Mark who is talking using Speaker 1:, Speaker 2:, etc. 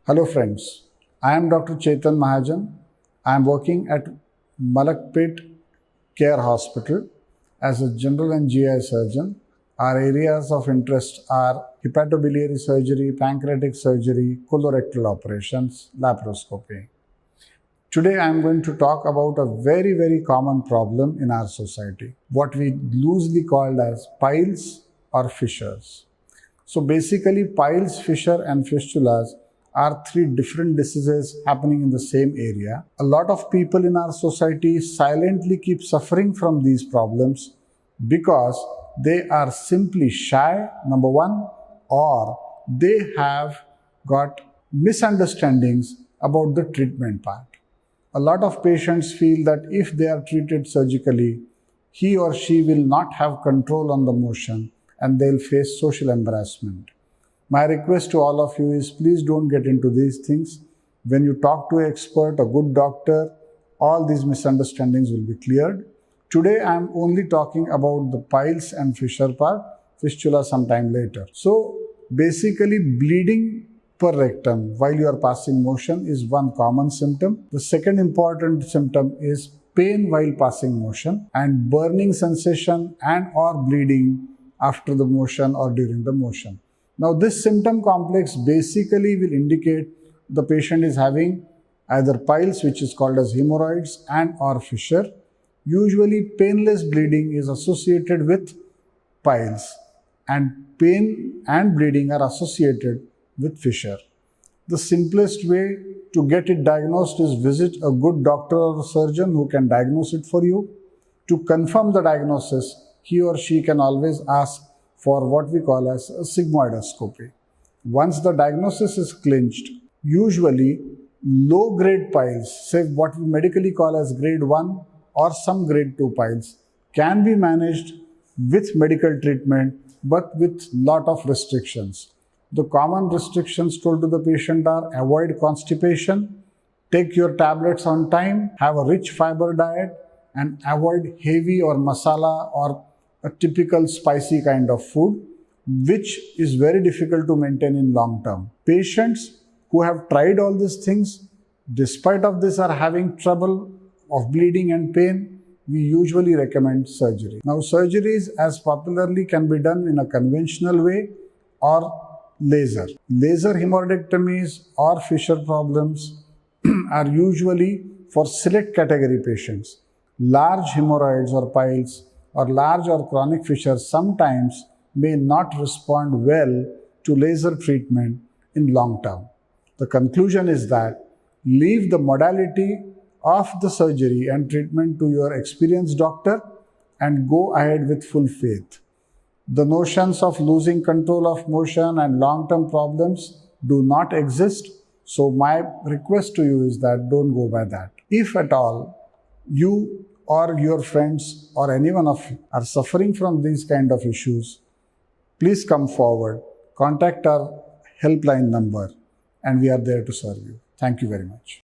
Speaker 1: Hello friends, I am Dr. Chetan Mahajan. I am working at Malakpet Care Hospital as a general and GI surgeon. Our areas of interest are hepatobiliary surgery, pancreatic surgery, colorectal operations, laparoscopy. Today I am going to talk about a very common problem in our society, what we loosely called as piles or fissures. So basically piles, fissure and fistulas are three different diseases happening in the same area. A lot of people in our society silently keep suffering from these problems because they are simply shy, number one, or they have got misunderstandings about the treatment part. A lot of patients feel that if they are treated surgically, he or she will not have control on the motion and they'll face social embarrassment. My request to all of you is please don't get into these things. When you talk to an expert, a good doctor, all these misunderstandings will be cleared. Today I am only talking about the piles and fissure part, fistula sometime later. So basically bleeding per rectum while you are passing motion is one common symptom. The second important symptom is pain while passing motion and burning sensation and or bleeding after the motion or during the motion. Now this symptom complex basically will indicate the patient is having either piles, which is called as hemorrhoids, and or fissure. Usually painless bleeding is associated with piles and pain and bleeding are associated with fissure. The simplest way to get it diagnosed is visit a good doctor or surgeon who can diagnose it for you. To confirm the diagnosis, he or she can always ask for what we call as a sigmoidoscopy. Once the diagnosis is clinched, usually low-grade piles, say what we medically call as grade 1 or some grade 2 piles, can be managed with medical treatment but with lot of restrictions. The common restrictions told to the patient are avoid constipation, take your tablets on time, have a rich fiber diet, and avoid heavy or masala or a typical spicy kind of food, which is very difficult to maintain in long term. Patients who have tried all these things, despite of this are having trouble of bleeding and pain, we usually recommend surgery. Now surgeries as popularly can be done in a conventional way or laser. Laser hemorrhoidectomies or fissure problems are usually for select category patients. Large hemorrhoids or piles or large or chronic fissures sometimes may not respond well to laser treatment in long term. The conclusion is that leave the modality of the surgery and treatment to your experienced doctor and go ahead with full faith. The notions of losing control of motion and long-term problems do not exist. So my request to you is that don't go by that. If at all you or your friends or anyone of you are suffering from these kind of issues, please come forward, contact our helpline number and we are there to serve you. Thank you very much.